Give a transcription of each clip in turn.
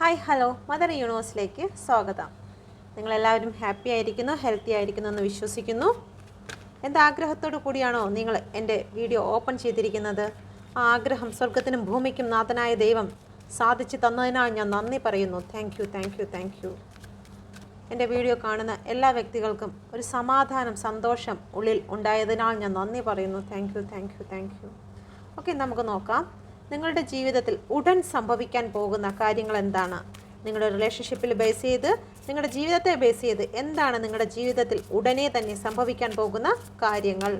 Hi hello mother യൂണിവേഴ്സിലേക്ക് സ്വാഗതം. നിങ്ങളെല്ലാവരും happy ആയിരിക്കുന്നു, ഹെൽത്തി ആയിരിക്കുന്നു എന്ന് വിശ്വസിക്കുന്നു. എന്താഗ്രഹത്തോടു കൂടിയാണോ നിങ്ങൾ എൻ്റെ വീഡിയോ ഓപ്പൺ ചെയ്തിരിക്കുന്നത്? ആ ആഗ്രഹം സ്വർഗത്തിനും ഭൂമിക്കും നാഥനായ ദൈവം സാധിച്ചു തന്നതിനാൽ ഞാൻ നന്ദി പറയുന്നു. Thank you thank you thank you. എൻ്റെ വീഡിയോ കാണുന്ന എല്ലാ വ്യക്തികൾക്കും ഒരു സമാധാനം, സന്തോഷം ഉള്ളിൽ ഉണ്ടായതിനാൽ ഞാൻ നന്ദി പറയുന്നു. Thank you thank you thank you. Okay, നമുക്ക് നോക്കാം. നിങ്ങളുടെ ജീവിതത്തിൽ ഉടൻ സംഭവിക്കാൻ പോകുന്ന കാര്യങ്ങൾ എന്താണ്? നിങ്ങളുടെ റിലേഷൻഷിപ്പിൽ ബേസ് ചെയ്ത്, നിങ്ങളുടെ ജീവിതത്തെ ബേസ് ചെയ്ത് എന്താണ് നിങ്ങളുടെ ജീവിതത്തിൽ ഉടനെ തന്നെ സംഭവിക്കാൻ പോകുന്ന കാര്യങ്ങൾ?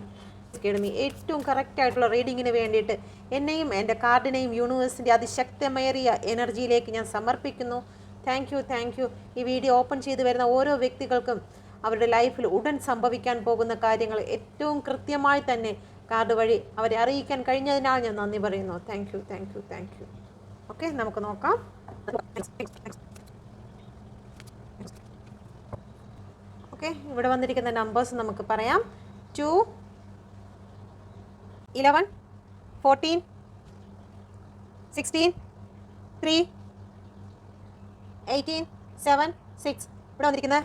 ഏറ്റവും കറക്റ്റായിട്ടുള്ള റീഡിങ്ങിന് വേണ്ടിയിട്ട് എന്നെയും എൻ്റെ കാർഡിനെയും യൂണിവേഴ്സിൻ്റെ അതിശക്തമേറിയ എനർജിയിലേക്ക് ഞാൻ സമർപ്പിക്കുന്നു. Thank you thank you. ഈ വീഡിയോ ഓപ്പൺ ചെയ്ത് വരുന്ന ഓരോ വ്യക്തികൾക്കും അവരുടെ ലൈഫിൽ ഉടൻ സംഭവിക്കാൻ പോകുന്ന കാര്യങ്ങൾ ഏറ്റവും കൃത്യമായി തന്നെ കാർഡ് വഴി അവരെ അറിയിക്കാൻ കഴിഞ്ഞതിനാൽ ഞാൻ നന്ദി പറയുന്നു. Thank you thank you thank you. Okay, നമുക്ക് നോക്കാം. ഓക്കെ, ഇവിടെ വന്നിരിക്കുന്ന നമ്പേഴ്സ് നമുക്ക് പറയാം. 2, 11, 14, 16, 3, 18, 7, 6. ഇവിടെ വന്നിരിക്കുന്ന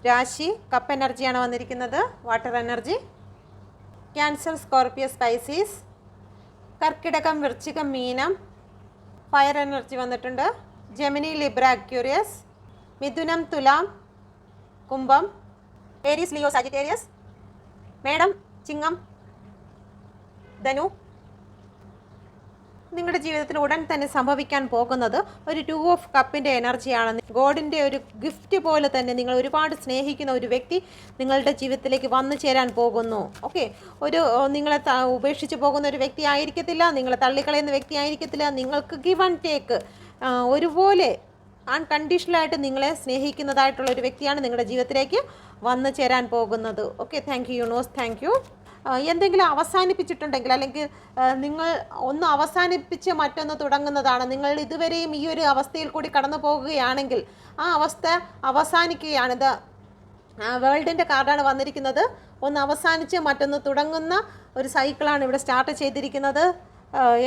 രാശി കപ്പ് എനർജിയാണ് വന്നിരിക്കുന്നത്, water energy. Cancer, Scorpio, Pisces. കർക്കിടകം, വൃശ്ചികം, മീനം, ഫയർ എനർജി വന്നിട്ടുണ്ട്. Gemini, Libra, Aquarius. മിഥുനം, തുലാം, കുംഭം. Aries, Leo, Sagittarius. മേടം, ചിങ്ങം, ധനു. നിങ്ങളുടെ ജീവിതത്തിൽ ഉടൻ തന്നെ സംഭവിക്കാൻ പോകുന്നത് ഒരു 2 ഓഫ് കപ്പിൻ്റെ എനർജിയാണ്. ഗോഡിൻ്റെ ഒരു ഗിഫ്റ്റ് പോലെ തന്നെ നിങ്ങൾ ഒരുപാട് സ്നേഹിക്കുന്ന ഒരു വ്യക്തി നിങ്ങളുടെ ജീവിതത്തിലേക്ക് വന്നു ചേരാൻ പോകുന്നു. ഓക്കെ, നിങ്ങളെ ഉപേക്ഷിച്ച് പോകുന്ന ഒരു വ്യക്തി ആയിരിക്കത്തില്ല, നിങ്ങളെ തള്ളിക്കളയുന്ന വ്യക്തി ആയിരിക്കത്തില്ല. നിങ്ങൾക്ക് ഗിവ് ആൻഡ് ടേക്ക് ഒരുപോലെ അൺകണ്ടീഷണലായിട്ട് നിങ്ങളെ സ്നേഹിക്കുന്നതായിട്ടുള്ള ഒരു വ്യക്തിയാണ് നിങ്ങളുടെ ജീവിതത്തിലേക്ക് വന്നു ചേരാൻ പോകുന്നത്. Okay, thank you universe, thank U. എന്തെങ്കിലും അവസാനിപ്പിച്ചിട്ടുണ്ടെങ്കിൽ, അല്ലെങ്കിൽ നിങ്ങൾ ഒന്ന് അവസാനിപ്പിച്ച് മറ്റൊന്ന് തുടങ്ങുന്നതാണ്, നിങ്ങൾ ഇതുവരെയും ഈ ഒരു അവസ്ഥയിൽ കൂടി കടന്നു പോകുകയാണെങ്കിൽ ആ അവസ്ഥ അവസാനിക്കുകയാണ്. ഇത് വേൾഡിൻ്റെ കാർഡാണ് വന്നിരിക്കുന്നത്. ഒന്ന് അവസാനിച്ച് മറ്റൊന്ന് തുടങ്ങുന്ന ഒരു സൈക്കിളാണ് ഇവിടെ സ്റ്റാർട്ട് ചെയ്തിരിക്കുന്നത്.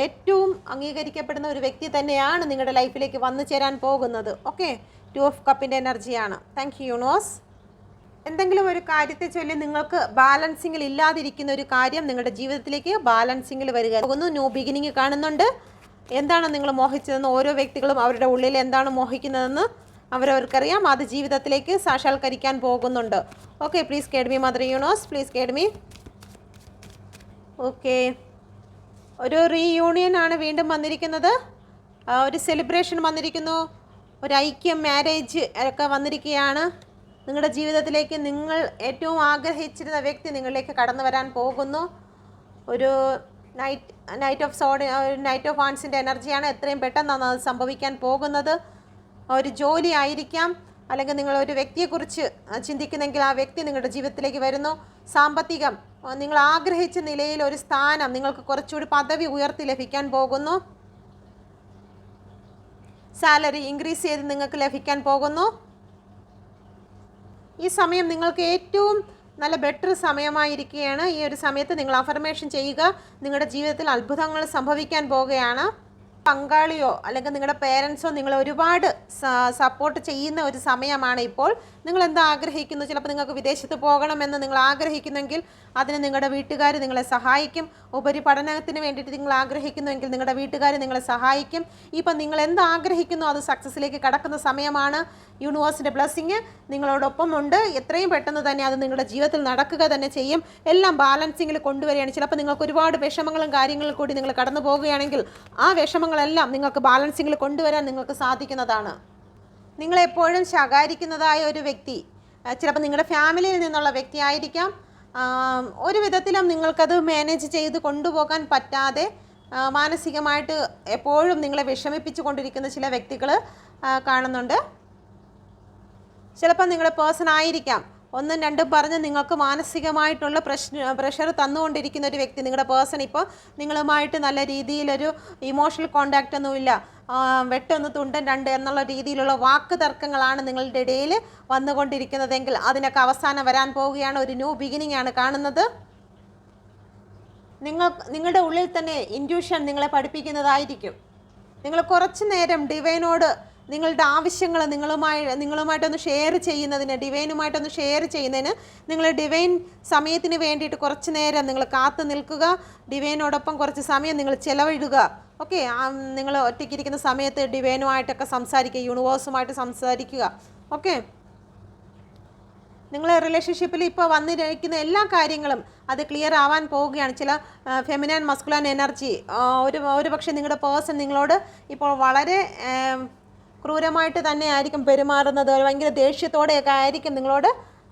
ഏറ്റവും അംഗീകരിക്കപ്പെടുന്ന ഒരു വ്യക്തി തന്നെയാണ് നിങ്ങളുടെ ലൈഫിലേക്ക് വന്നു ചേരാൻ പോകുന്നത്. ഓക്കെ, 2 ഓഫ് കപ്പിൻ്റെ എനർജിയാണ്. Thank you universe. എന്തെങ്കിലും ഒരു കാര്യത്തെ ചൊല്ലി നിങ്ങൾക്ക് ബാലൻസിങ്ങിൽ ഇല്ലാതിരിക്കുന്ന ഒരു കാര്യം നിങ്ങളുടെ ജീവിതത്തിലേക്ക് ബാലൻസിങ്ങിൽ വരിക പോകുന്നു. ന്യൂ ബിഗിനിങ് കാണുന്നുണ്ട്. എന്താണ് നിങ്ങൾ മോഹിച്ചതെന്ന് ഓരോ വ്യക്തികളും അവരുടെ ഉള്ളിൽ എന്താണ് മോഹിക്കുന്നതെന്ന് അവരവർക്കറിയാം. അത് ജീവിതത്തിലേക്ക് സാക്ഷാത്കരിക്കാൻ പോകുന്നുണ്ട്. Okay, please guide me mother universe, please guide me. Okay, ഒരു റീയൂണിയൻ ആണ് വീണ്ടും വന്നിരിക്കുന്നത്. ഒരു സെലിബ്രേഷൻ വന്നിരിക്കുന്നു. ഒരു ഐക്യം, മാരേജ് ഒക്കെ വന്നിരിക്കുകയാണ്. നിങ്ങളുടെ ജീവിതത്തിലേക്ക് നിങ്ങൾ ഏറ്റവും ആഗ്രഹിച്ചിരുന്ന വ്യക്തി നിങ്ങളിലേക്ക് കടന്നു വരാൻ പോകുന്നു. ഒരു നൈറ്റ് ഓഫ് വാൺസിൻ്റെ എനർജിയാണ്. എത്രയും പെട്ടെന്നാണ് അത് സംഭവിക്കാൻ പോകുന്നത്. ഒരു ജോലി ആയിരിക്കാം, അല്ലെങ്കിൽ നിങ്ങൾ ഒരു വ്യക്തിയെക്കുറിച്ച് ചിന്തിക്കുന്നെങ്കിൽ ആ വ്യക്തി നിങ്ങളുടെ ജീവിതത്തിലേക്ക് വരുന്നു. സാമ്പത്തികം, നിങ്ങൾ ആഗ്രഹിച്ച നിലയിൽ ഒരു സ്ഥാനം, നിങ്ങൾക്ക് കുറച്ചുകൂടി പദവി ഉയർത്തി ലഭിക്കാൻ പോകുന്നു. സാലറി ഇൻക്രീസ് ചെയ്ത് നിങ്ങൾക്ക് ലഭിക്കാൻ പോകുന്നു. ഈ സമയം നിങ്ങൾക്ക് ഏറ്റവും നല്ല ബെറ്റർ സമയമായിരിക്കുകയാണ്. ഈ ഒരു സമയത്ത് നിങ്ങൾ അഫർമേഷൻ ചെയ്യുക. നിങ്ങളുടെ ജീവിതത്തിൽ അത്ഭുതങ്ങൾ സംഭവിക്കാൻ പോവുകയാണ്. പങ്കാളിയോ അല്ലെങ്കിൽ നിങ്ങളുടെ പേരൻസോ നിങ്ങളെ ഒരുപാട് സപ്പോർട്ട് ചെയ്യുന്ന ഒരു സമയമാണ് ഇപ്പോൾ. നിങ്ങൾ എന്താ ആഗ്രഹിക്കുന്നു? ചിലപ്പോൾ നിങ്ങൾക്ക് വിദേശത്ത് പോകണമെന്ന് നിങ്ങൾ ആഗ്രഹിക്കുന്നെങ്കിൽ അതിന് നിങ്ങളുടെ വീട്ടുകാർ നിങ്ങളെ സഹായിക്കും. ഉപരിപഠനത്തിന് വേണ്ടിയിട്ട് നിങ്ങൾ ആഗ്രഹിക്കുന്നുവെങ്കിൽ നിങ്ങളുടെ വീട്ടുകാർ നിങ്ങളെ സഹായിക്കും. ഇപ്പം നിങ്ങൾ എന്ത് ആഗ്രഹിക്കുന്നു അത് സക്സസ്സിലേക്ക് കടക്കുന്ന സമയമാണ്. യൂണിവേഴ്സിൻ്റെ ബ്ലെസ്സിങ് നിങ്ങളോടൊപ്പം ഉണ്ട്. എത്രയും പെട്ടെന്ന് തന്നെ അത് നിങ്ങളുടെ ജീവിതത്തിൽ നടക്കുക തന്നെ ചെയ്യും. എല്ലാം ബാലൻസിങ്ങിൽ കൊണ്ടുവരികയാണ്. ചിലപ്പോൾ നിങ്ങൾക്ക് ഒരുപാട് വിഷമങ്ങളും കാര്യങ്ങളും കൂടി നിങ്ങൾ കടന്നു പോവുകയാണെങ്കിൽ ആ വിഷമങ്ങളെല്ലാം നിങ്ങൾക്ക് ബാലൻസിങ്ങിൽ കൊണ്ടുവരാൻ നിങ്ങൾക്ക് സാധിക്കുന്നതാണ്. നിങ്ങളെപ്പോഴും ശകാരിക്കുന്നതായ ഒരു വ്യക്തി ചിലപ്പോൾ നിങ്ങളുടെ ഫാമിലിയിൽ നിന്നുള്ള വ്യക്തി ആയിരിക്കാം. ഒരു വിധത്തിലും നിങ്ങൾക്കത് മാനേജ് ചെയ്ത് കൊണ്ടുപോകാൻ പറ്റാതെ മാനസികമായിട്ട് എപ്പോഴും നിങ്ങളെ വിഷമിപ്പിച്ചു കൊണ്ടിരിക്കുന്ന ചില വ്യക്തികൾ കാണുന്നുണ്ട്. ചിലപ്പോൾ നിങ്ങളുടെ പേഴ്സൺ ആയിരിക്കാം. 1, 2 പറഞ്ഞ് നിങ്ങൾക്ക് മാനസികമായിട്ടുള്ള പ്രഷർ തന്നുകൊണ്ടിരിക്കുന്ന ഒരു വ്യക്തി. നിങ്ങളുടെ പേഴ്സൺ ഇപ്പോൾ നിങ്ങളുമായിട്ട് നല്ല രീതിയിലൊരു ഇമോഷണൽ കോണ്ടാക്റ്റ് ഒന്നുമില്ല. വെട്ടൊന്ന് തുണ്ടൻ 2 എന്നുള്ള രീതിയിലുള്ള വാക്ക് തർക്കങ്ങളാണ് നിങ്ങളുടെ ഇടയിൽ വന്നുകൊണ്ടിരിക്കുന്നതെങ്കിൽ അതിനൊക്കെ അവസാനം വരാൻ പോവുകയാണ്. ഒരു ന്യൂ ബിഗിനിങ് ആണ് കാണുന്നത്. നിങ്ങളുടെ ഉള്ളിൽ തന്നെ ഇൻറ്റ്യൂഷൻ നിങ്ങളെ പഠിപ്പിക്കുന്നതായിരിക്കും. നിങ്ങൾ കുറച്ച് നേരം ഡിവൈനോട് നിങ്ങളുടെ ആവശ്യങ്ങൾ നിങ്ങളുമായിട്ടൊന്ന് ഷെയർ ചെയ്യുന്നതിന്, ഡിവൈനുമായിട്ടൊന്ന് ഷെയർ ചെയ്യുന്നതിന് നിങ്ങൾ ഡിവൈൻ സമയത്തിന് വേണ്ടിയിട്ട് കുറച്ച് നേരം നിങ്ങൾ കാത്തു നിൽക്കുക. ഡിവൈനോടൊപ്പം കുറച്ച് സമയം നിങ്ങൾ ചിലവിടുക. ഓക്കെ, നിങ്ങൾ ഒറ്റയ്ക്കിരിക്കുന്ന സമയത്ത് ഡിവൈനുമായിട്ടൊക്കെ സംസാരിക്കുക, യൂണിവേഴ്സുമായിട്ട് സംസാരിക്കുക. ഓക്കെ, നിങ്ങൾ റിലേഷൻഷിപ്പിൽ ഇപ്പോൾ വന്നിരിക്കുന്ന എല്ലാ കാര്യങ്ങളും അത് ക്ലിയർ ആവാൻ പോവുകയാണ്. ചില ഫെമിനൈൻ മസ്കുലൈൻ എനർജി ഒരു പക്ഷേ നിങ്ങളുടെ പേഴ്സൺ നിങ്ങളോട് ഇപ്പോൾ വളരെ ക്രൂരമായിട്ട് തന്നെ ആയിരിക്കും പെരുമാറുന്നത്, ഭയങ്കര ദേഷ്യത്തോടെയൊക്കെ ആയിരിക്കും നിങ്ങളോട്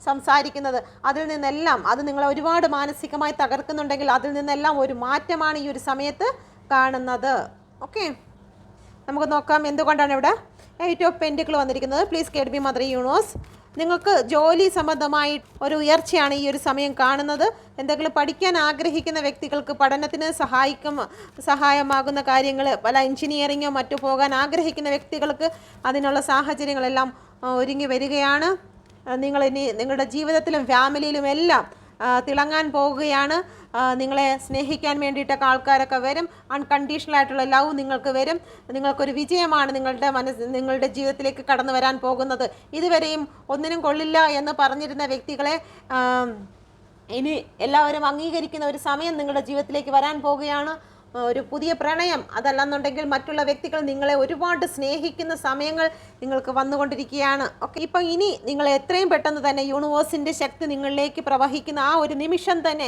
സംസാരിക്കുന്നത്. അതിൽ നിന്നെല്ലാം അത് നിങ്ങളെ ഒരുപാട് മാനസികമായി തകർക്കുന്നുണ്ടെങ്കിൽ അതിൽ നിന്നെല്ലാം ഒരു മാറ്റമാണ് ഈ ഒരു സമയത്ത് കാണുന്നത്. ഓക്കെ, നമുക്ക് നോക്കാം എന്തുകൊണ്ടാണ് ഇവിടെ 8 ഓഫ് പെൻറ്റിക്കിൾ വന്നിരിക്കുന്നത്. Please guide me mother universe. നിങ്ങൾക്ക് ജോലി സംബന്ധമായി ഒരു ഉയർച്ചയാണ് ഈ ഒരു സമയം കാണുന്നത്. എന്തെങ്കിലും പഠിക്കാൻ ആഗ്രഹിക്കുന്ന വ്യക്തികൾക്ക് പഠനത്തിന് സഹായമാകുന്ന കാര്യങ്ങൾ, പല എഞ്ചിനീയറിങ്ങോ മറ്റു പോകാൻ ആഗ്രഹിക്കുന്ന വ്യക്തികൾക്ക് അതിനുള്ള സാഹചര്യങ്ങളെല്ലാം ഒരുങ്ങി വരികയാണ്. നിങ്ങളിനി നിങ്ങളുടെ ജീവിതത്തിലും ഫാമിലിയിലും എല്ലാം തിളങ്ങാൻ പോവുകയാണ്. നിങ്ങളെ സ്നേഹിക്കാൻ വേണ്ടിയിട്ടൊക്കെ ആൾക്കാരൊക്കെ വരും. അൺകണ്ടീഷണൽ ആയിട്ടുള്ള ലവ് നിങ്ങൾക്ക് വരും. നിങ്ങൾക്കൊരു വിജയമാണ് നിങ്ങളുടെ ജീവിതത്തിലേക്ക് കടന്നു വരാൻ പോകുന്നത്. ഇതുവരെയും ഒന്നിനും കൊള്ളില്ല എന്ന് പറഞ്ഞിരുന്ന വ്യക്തികളെ ഇനി എല്ലാവരും അംഗീകരിക്കുന്ന ഒരു സമയം നിങ്ങളുടെ ജീവിതത്തിലേക്ക് വരാൻ പോവുകയാണ്. ഒരു പുതിയ പ്രണയം, അതല്ലെന്നുണ്ടെങ്കിൽ മറ്റുള്ള വ്യക്തികൾ നിങ്ങളെ ഒരുപാട് സ്നേഹിക്കുന്ന സമയങ്ങൾ നിങ്ങൾക്ക് വന്നുകൊണ്ടിരിക്കുകയാണ്. ഓക്കെ, ഇപ്പം ഇനി നിങ്ങൾ എത്രയും പെട്ടെന്ന് തന്നെ യൂണിവേഴ്സിൻ്റെ ശക്തി നിങ്ങളിലേക്ക് പ്രവഹിക്കുന്ന ആ ഒരു നിമിഷം തന്നെ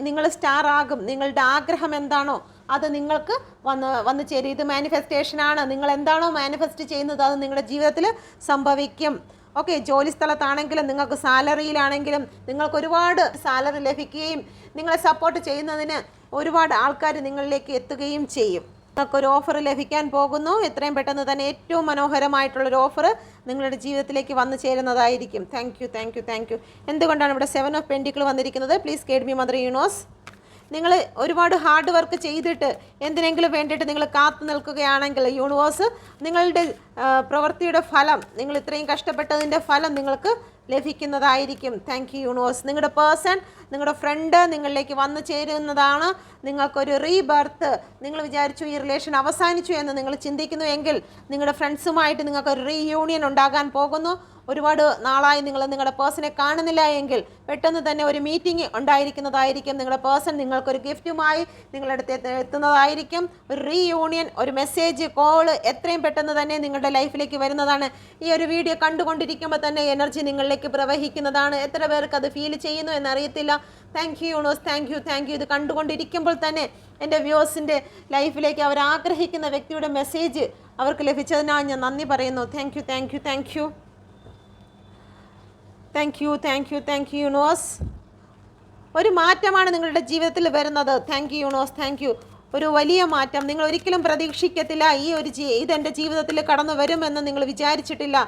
നിങ്ങൾ സ്റ്റാർ ആകും. നിങ്ങളുടെ ആഗ്രഹം എന്താണോ അത് നിങ്ങൾക്ക് വന്ന് ചേരും. ഇത് മാനിഫെസ്റ്റേഷനാണ്. നിങ്ങൾ എന്താണോ മാനിഫെസ്റ്റ് ചെയ്യുന്നത് അത് നിങ്ങളുടെ ജീവിതത്തിൽ സംഭവിക്കും. ഓക്കെ, ജോലി സ്ഥലത്താണെങ്കിലും നിങ്ങൾക്ക് സാലറിയിലാണെങ്കിലും നിങ്ങൾക്ക് ഒരുപാട് സാലറി ലഭിക്കുകയും നിങ്ങളെ സപ്പോർട്ട് ചെയ്യുന്നതിന് ഒരുപാട് ആൾക്കാർ നിങ്ങളിലേക്ക് എത്തുകയും ചെയ്യും. നിങ്ങൾക്കൊരു ഓഫർ ലഭിക്കാൻ പോകുന്നു. എത്രയും പെട്ടെന്ന് തന്നെ ഏറ്റവും മനോഹരമായിട്ടുള്ളൊരു ഓഫർ നിങ്ങളുടെ ജീവിതത്തിലേക്ക് വന്നു ചേരുന്നതായിരിക്കും. Thank you. എന്തുകൊണ്ടാണ് ഇവിടെ 7 ഓഫ് പെൻറ്റിക്കിൾ വന്നിരിക്കുന്നത്? Please guide me mother universe. നിങ്ങൾ ഒരുപാട് ഹാർഡ് വർക്ക് ചെയ്തിട്ട് എന്തിനെങ്കിലും വേണ്ടിയിട്ട് നിങ്ങൾ കാത്തു നിൽക്കുകയാണെങ്കിൽ യൂണിവേഴ്സ് നിങ്ങളുടെ പ്രവൃത്തിയുടെ ഫലം, നിങ്ങൾ ഇത്രയും കഷ്ടപ്പെട്ടതിൻ്റെ ഫലം നിങ്ങൾക്ക് ലഭിക്കുന്നതായിരിക്കും. Thank you universe. നിങ്ങളുടെ പേഴ്സൺ, നിങ്ങളുടെ ഫ്രണ്ട് നിങ്ങളിലേക്ക് വന്നു ചേരുന്നതാണ്. നിങ്ങൾക്കൊരു റീബർത്ത്, നിങ്ങൾ വിചാരിച്ചു ഈ റിലേഷൻ അവസാനിച്ചു എന്ന് നിങ്ങൾ ചിന്തിക്കുന്നു എങ്കിൽ നിങ്ങളുടെ ഫ്രണ്ട്സുമായിട്ട് നിങ്ങൾക്കൊരു റീയൂണിയൻ ഉണ്ടാകാൻ പോകുന്നു. ഒരുപാട് നാളായി നിങ്ങൾ നിങ്ങളുടെ പേഴ്സണെ കാണുന്നില്ല എങ്കിൽ പെട്ടെന്ന് തന്നെ ഒരു മീറ്റിംഗ് ഉണ്ടായിരിക്കുന്നതായിരിക്കും. നിങ്ങളുടെ പേഴ്സൺ നിങ്ങൾക്കൊരു ഗിഫ്റ്റുമായി നിങ്ങളുടെ അടുത്ത് എത്തുന്നതായിരിക്കും. ഒരു റീയൂണിയൻ, ഒരു മെസ്സേജ്, കോള് എത്രയും പെട്ടെന്ന് തന്നെ നിങ്ങളുടെ ലൈഫിലേക്ക് വരുന്നതാണ്. ഈ ഒരു വീഡിയോ കണ്ടുകൊണ്ടിരിക്കുമ്പോൾ തന്നെ എനർജി നിങ്ങളിലേക്ക് പ്രവഹിക്കുന്നതാണ്. എത്ര പേർക്ക് അത് ഫീൽ ചെയ്യുന്നു എന്നറിയത്തില്ല. Thank you universe, thank you. ഇത് കണ്ടുകൊണ്ടിരിക്കുമ്പോൾ തന്നെ എൻ്റെ വ്യൂവേഴ്സിൻ്റെ ലൈഫിലേക്ക് അവർ ആഗ്രഹിക്കുന്ന വ്യക്തിയുടെ മെസ്സേജ് അവർക്ക് ലഭിച്ചതിനാണ് ഞാൻ നന്ദി പറയുന്നു. Thank you universe. ഒരു മാറ്റമാണ് നിങ്ങളുടെ ജീവിതത്തിൽ വരുന്നത്. Thank you universe. ഒരു വലിയ മാറ്റം നിങ്ങൾ ഒരിക്കലും പ്രതീക്ഷിക്കത്തില്ല. ഇതെൻ്റെ ജീവിതത്തിൽ കടന്നു വരുമെന്ന് നിങ്ങൾ വിചാരിച്ചിട്ടില്ല.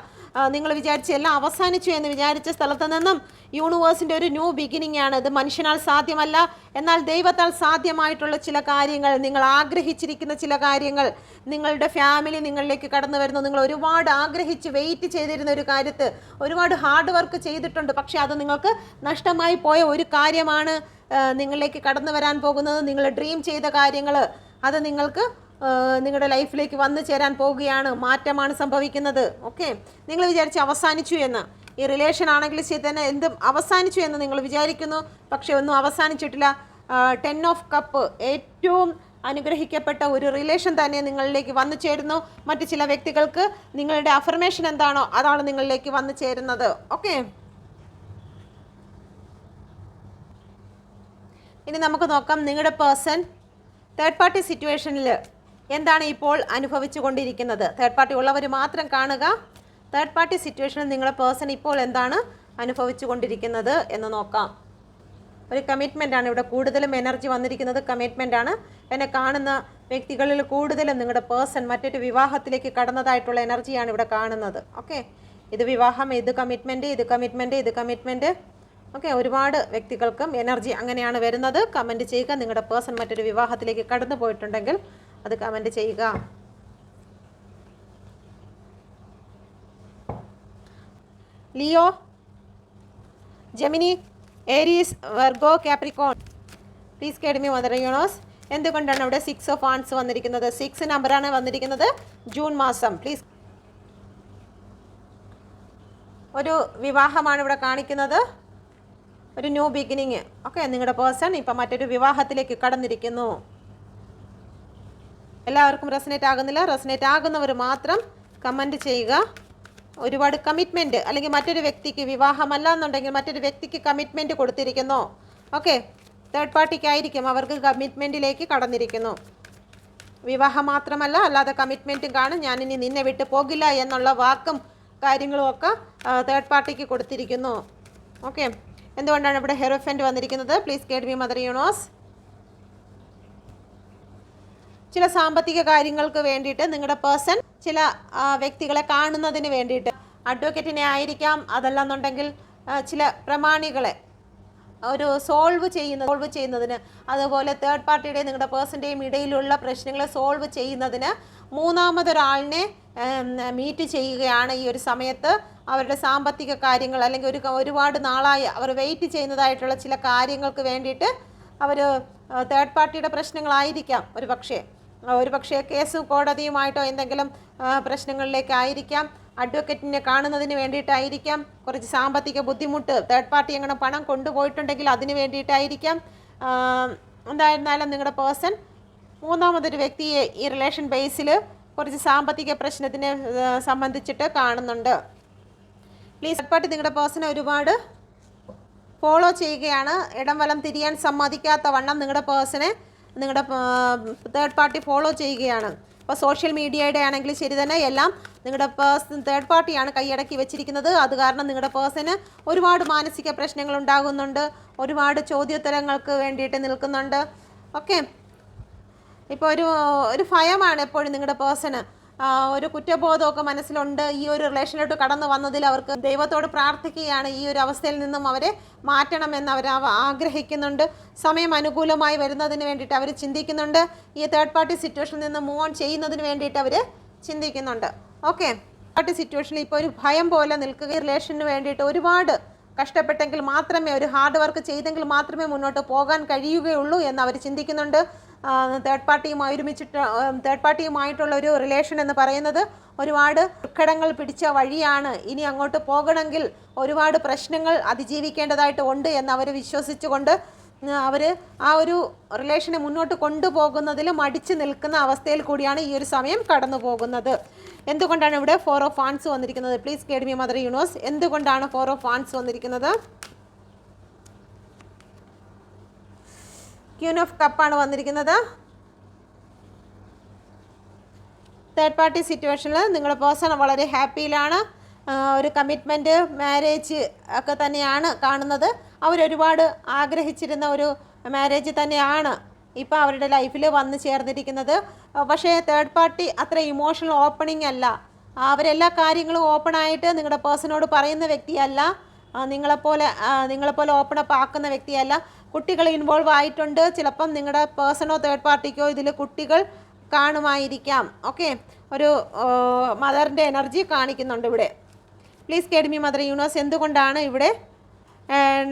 നിങ്ങൾ വിചാരിച്ച എല്ലാം അവസാനിച്ചു എന്ന് വിചാരിച്ച സ്ഥലത്ത് നിന്നും യൂണിവേഴ്സിൻ്റെ ഒരു ന്യൂ ബിഗിനിങ് ആണ്. ഇത് മനുഷ്യനാൽ സാധ്യമല്ല, എന്നാൽ ദൈവത്താൽ സാധ്യമായിട്ടുള്ള ചില കാര്യങ്ങൾ, നിങ്ങൾ ആഗ്രഹിച്ചിരിക്കുന്ന ചില കാര്യങ്ങൾ, നിങ്ങളുടെ ഫാമിലി നിങ്ങളിലേക്ക് കടന്നു വരുന്നു. നിങ്ങൾ ഒരുപാട് ആഗ്രഹിച്ച് വെയിറ്റ് ചെയ്തിരുന്ന ഒരു കാര്യത്ത് ഒരുപാട് ഹാർഡ് വർക്ക് ചെയ്തിട്ടുണ്ട്. പക്ഷേ അത് നിങ്ങൾക്ക് നഷ്ടമായി പോയ ഒരു കാര്യമാണ് നിങ്ങളിലേക്ക് കടന്നു വരാൻ പോകുന്നത്. നിങ്ങൾ ഡ്രീം ചെയ്ത കാര്യങ്ങൾ അത് നിങ്ങൾക്ക് നിങ്ങളുടെ ലൈഫിലേക്ക് വന്നു ചേരാൻ പോവുകയാണ്. മാറ്റമാണ് സംഭവിക്കുന്നത്. ഓക്കെ, നിങ്ങൾ വിചാരിച്ച് അവസാനിച്ചു എന്ന്, ഈ റിലേഷൻ ആണെങ്കിൽ ശരി തന്നെ എന്തും അവസാനിച്ചു എന്ന് നിങ്ങൾ വിചാരിക്കുന്നു. പക്ഷേ ഒന്നും അവസാനിച്ചിട്ടില്ല. 10 ഓഫ് കപ്പ് ഏറ്റവും അനുഗ്രഹിക്കപ്പെട്ട ഒരു റിലേഷൻ തന്നെ നിങ്ങളിലേക്ക് വന്നു ചേരുന്നു. മറ്റ് ചില വ്യക്തികൾക്ക് നിങ്ങളുടെ അഫർമേഷൻ എന്താണോ അതാണ് നിങ്ങളിലേക്ക് വന്നു ചേരുന്നത്. ഓക്കെ, ഇനി നമുക്ക് നോക്കാം നിങ്ങളുടെ പേഴ്സൺ തേർഡ് പാർട്ടി സിറ്റുവേഷനിൽ എന്താണ് ഇപ്പോൾ അനുഭവിച്ചു കൊണ്ടിരിക്കുന്നത്. തേർഡ് പാർട്ടി ഉള്ളവർ മാത്രം കാണുക. തേർഡ് പാർട്ടി സിറ്റുവേഷനിൽ നിങ്ങളുടെ പേഴ്സൺ ഇപ്പോൾ എന്താണ് അനുഭവിച്ചു കൊണ്ടിരിക്കുന്നത് എന്ന് നോക്കാം. ഒരു കമ്മിറ്റ്മെൻ്റ് ആണ് ഇവിടെ കൂടുതലും എനർജി വന്നിരിക്കുന്നത്. കമ്മിറ്റ്മെൻ്റ് ആണ്. എന്നെ കാണുന്ന വ്യക്തികളിൽ കൂടുതലും നിങ്ങളുടെ പേഴ്സൺ മറ്റൊരു വിവാഹത്തിലേക്ക് കടന്നതായിട്ടുള്ള എനർജിയാണ് ഇവിടെ കാണുന്നത്. ഓക്കെ, ഇത് വിവാഹം, ഇത് കമ്മിറ്റ്മെൻറ്റ്. ഓക്കെ, ഒരുപാട് വ്യക്തികൾക്കും എനർജി അങ്ങനെയാണ് വരുന്നത്. കമൻറ്റ് ചെയ്യുക. നിങ്ങളുടെ പേഴ്സൺ മറ്റൊരു വിവാഹത്തിലേക്ക് കടന്നു പോയിട്ടുണ്ടെങ്കിൽ അത് കമൻറ്റ് ചെയ്യുക. Leo, Gemini, Aries, Virgo, Capricorn. Please guide me mother universe. എന്തുകൊണ്ടാണ് ഇവിടെ 6 ഓഫ് വാൻഡ്സ് വന്നിരിക്കുന്നത്? 6 നമ്പറാണ് വന്നിരിക്കുന്നത്. ജൂൺ മാസം. പ്ലീസ് ഒരു വിവാഹമാണ് ഇവിടെ കാണിക്കുന്നത്, ഒരു ന്യൂ ബിഗിനിങ്. ഓക്കെ, നിങ്ങളുടെ പേഴ്സൺ ഇപ്പം മറ്റൊരു വിവാഹത്തിലേക്ക് കടന്നിരിക്കുന്നു. എല്ലാവർക്കും റെസനേറ്റ് ആകുന്നില്ല. റെസനേറ്റ് ആകുന്നവർ മാത്രം കമൻറ്റ് ചെയ്യുക. ഒരുപാട് കമ്മിറ്റ്മെൻറ്റ്, അല്ലെങ്കിൽ മറ്റൊരു വ്യക്തിക്ക് വിവാഹമല്ല എന്നുണ്ടെങ്കിൽ മറ്റൊരു വ്യക്തിക്ക് കമ്മിറ്റ്മെൻറ്റ് കൊടുത്തിരിക്കുന്നു. ഓക്കെ, തേർഡ് പാർട്ടിക്കായിരിക്കും, അവർക്ക് കമ്മിറ്റ്മെൻറ്റിലേക്ക് കടന്നിരിക്കുന്നു. വിവാഹം മാത്രമല്ല, അല്ലാതെ കമ്മിറ്റ്മെൻറ്റും കാണും. ഞാനിനി നിന്നെ വിട്ട് പോകില്ല എന്നുള്ള വാക്കും കാര്യങ്ങളും ഒക്കെ തേർഡ് പാർട്ടിക്ക് കൊടുത്തിരിക്കുന്നു. ഓക്കെ, എന്തുകൊണ്ടാണ് ഇവിടെ ഹെറോഫൻറ്റ് വന്നിരിക്കുന്നത്? Please guide me mother universe. ചില സാമ്പത്തിക കാര്യങ്ങൾക്ക് വേണ്ടിയിട്ട് നിങ്ങളുടെ പേഴ്സൺ ചില വ്യക്തികളെ കാണുന്നതിന് വേണ്ടിയിട്ട് അഡ്വക്കേറ്റിനെ ആയിരിക്കാം, അതല്ലെന്നുണ്ടെങ്കിൽ ചില പ്രമാണികളെ ഒരു സോൾവ് ചെയ്യുന്നതിന്, അതുപോലെ തേർഡ് പാർട്ടിയുടെയും നിങ്ങളുടെ പേഴ്സൻ്റെയും ഇടയിലുള്ള പ്രശ്നങ്ങളെ സോൾവ് ചെയ്യുന്നതിന് മൂന്നാമതൊരാളിനെ മീറ്റ് ചെയ്യുകയാണ് ഈ ഒരു സമയത്ത്. അവരുടെ സാമ്പത്തിക കാര്യങ്ങൾ, അല്ലെങ്കിൽ ഒരുപാട് നാളായി അവർ വെയിറ്റ് ചെയ്യുന്നതായിട്ടുള്ള ചില കാര്യങ്ങൾക്ക് വേണ്ടിയിട്ട് അവർ തേർഡ് പാർട്ടിയുടെ പ്രശ്നങ്ങളായിരിക്കാം, ഒരു പക്ഷേ കേസും കോടതിയുമായിട്ടോ എന്തെങ്കിലും പ്രശ്നങ്ങളിലേക്കായിരിക്കാം, അഡ്വക്കേറ്റിനെ കാണുന്നതിന് വേണ്ടിയിട്ടായിരിക്കാം, കുറച്ച് സാമ്പത്തിക ബുദ്ധിമുട്ട്, തേർഡ് പാർട്ടി എങ്ങനെ പണം കൊണ്ടുപോയിട്ടുണ്ടെങ്കിൽ അതിന് വേണ്ടിയിട്ടായിരിക്കാം. എന്തായിരുന്നാലും നിങ്ങളുടെ പേഴ്സൺ മൂന്നാമതൊരു വ്യക്തിയെ ഈ റിലേഷൻ ബേസിൽ കുറച്ച് സാമ്പത്തിക പ്രശ്നത്തിനെ സംബന്ധിച്ചിട്ട് കാണുന്നുണ്ട്. പ്ലീസ്, തേർഡ് പാർട്ടി നിങ്ങളുടെ പേഴ്സണെ ഒരുപാട് ഫോളോ ചെയ്യുകയാണ്. ഇടം വലം തിരിയാൻ സമ്മതിക്കാത്ത വണ്ണം നിങ്ങളുടെ പേഴ്സണെ നിങ്ങളുടെ തേർഡ് പാർട്ടി ഫോളോ ചെയ്യുകയാണ്. അപ്പോൾ സോഷ്യൽ മീഡിയയുടെ ആണെങ്കിലും ശരി തന്നെ, എല്ലാം നിങ്ങളുടെ തേർഡ് പാർട്ടിയാണ് കൈയടക്കി വെച്ചിരിക്കുന്നത്. അത് കാരണം നിങ്ങളുടെ പേഴ്സന് ഒരുപാട് മാനസിക പ്രശ്നങ്ങൾ ഉണ്ടാകുന്നുണ്ട്, ഒരുപാട് ചോദ്യോത്തരങ്ങൾക്ക് വേണ്ടിയിട്ട് നിൽക്കുന്നുണ്ട്. ഓക്കെ, ഇപ്പോൾ ഒരു ഭയമാണ് എപ്പോഴും നിങ്ങളുടെ പേഴ്സണ്, ഒരു കുറ്റബോധമൊക്കെ മനസ്സിലുണ്ട്. ഈ ഒരു റിലേഷനിലോട്ട് കടന്നു വന്നതിൽ അവർക്ക് ദൈവത്തോട് പ്രാർത്ഥിക്കുകയാണ്, ഈ ഒരു അവസ്ഥയിൽ നിന്നും അവരെ മാറ്റണമെന്ന് അവർ ആഗ്രഹിക്കുന്നുണ്ട്. സമയം അനുകൂലമായി വരുന്നതിന് വേണ്ടിയിട്ട് അവർ ചിന്തിക്കുന്നുണ്ട്. ഈ തേർഡ് പാർട്ടി സിറ്റുവേഷനിൽ നിന്ന് മൂവ് ഓൺ ചെയ്യുന്നതിന് വേണ്ടിയിട്ട് അവർ ചിന്തിക്കുന്നുണ്ട്. ഓക്കെ, പാർട്ടി സിറ്റുവേഷനിൽ ഇപ്പോൾ ഒരു ഭയം പോലെ നിൽക്കുക. റിലേഷന് വേണ്ടിയിട്ട് ഒരുപാട് കഷ്ടപ്പെട്ടെങ്കിൽ മാത്രമേ, ഒരു ഹാർഡ് വർക്ക് ചെയ്തെങ്കിൽ മാത്രമേ മുന്നോട്ട് പോകാൻ കഴിയുകയുള്ളൂ എന്ന് അവർ ചിന്തിക്കുന്നുണ്ട്. തേർഡ് പാർട്ടിയുമായിട്ടുള്ള ഒരു റിലേഷൻ എന്ന് പറയുന്നത് ഒരുപാട് ദുർഘടങ്ങൾ പിടിച്ച വഴിയാണ്. ഇനി അങ്ങോട്ട് പോകണമെങ്കിൽ ഒരുപാട് പ്രശ്നങ്ങൾ അതിജീവിക്കേണ്ടതായിട്ട് ഉണ്ട് എന്ന് അവർ വിശ്വസിച്ചുകൊണ്ട് അവർ ആ ഒരു റിലേഷനെ മുന്നോട്ട് കൊണ്ടുപോകുന്നതിൽ മടിച്ചു നിൽക്കുന്ന അവസ്ഥയിൽ കൂടിയാണ് ഈ ഒരു സമയം കടന്നു പോകുന്നത്. എന്തുകൊണ്ടാണ് ഇവിടെ 4 ഓഫ് വാൻഡ്സ് വന്നിരിക്കുന്നത്? Please guide me mother universe. എന്തുകൊണ്ടാണ് 4 ഓഫ് വാൻഡ്സ് വന്നിരിക്കുന്നത്? ക്യൂൻ ഓഫ് കപ്പാണ് വന്നിരിക്കുന്നത്. തേർഡ് പാർട്ടി സിറ്റുവേഷനിൽ നിങ്ങളുടെ പേഴ്സൺ വളരെ ഹാപ്പിയിലാണ്. ഒരു കമ്മിറ്റ്മെൻറ്റ്, മാരേജ് ഒക്കെ തന്നെയാണ് കാണുന്നത്. അവരൊരുപാട് ആഗ്രഹിച്ചിരുന്ന ഒരു മാരേജ് തന്നെയാണ് ഇപ്പോൾ അവരുടെ ലൈഫിൽ വന്നു ചേർന്നിരിക്കുന്നത്. പക്ഷേ തേർഡ് പാർട്ടി അത്ര ഇമോഷണൽ ഓപ്പണിംഗ് അല്ല. അവരെല്ലാ കാര്യങ്ങളും ഓപ്പണായിട്ട് നിങ്ങളുടെ പേഴ്സണോട് പറയുന്ന വ്യക്തിയല്ല. നിങ്ങളെപ്പോലെ ഓപ്പണപ്പ് ആക്കുന്ന വ്യക്തിയല്ല. കുട്ടികൾ ഇൻവോൾവ് ആയിട്ടുണ്ട്. ചിലപ്പം നിങ്ങളുടെ പേഴ്സണോ തേർഡ് പാർട്ടിക്കോ ഇതിൽ കുട്ടികൾ കാണുമായിരിക്കാം. ഓക്കെ, ഒരു മദറിൻ്റെ എനർജി കാണിക്കുന്നുണ്ട് ഇവിടെ. Please guide me mother universe. എന്തുകൊണ്ടാണ് ഇവിടെ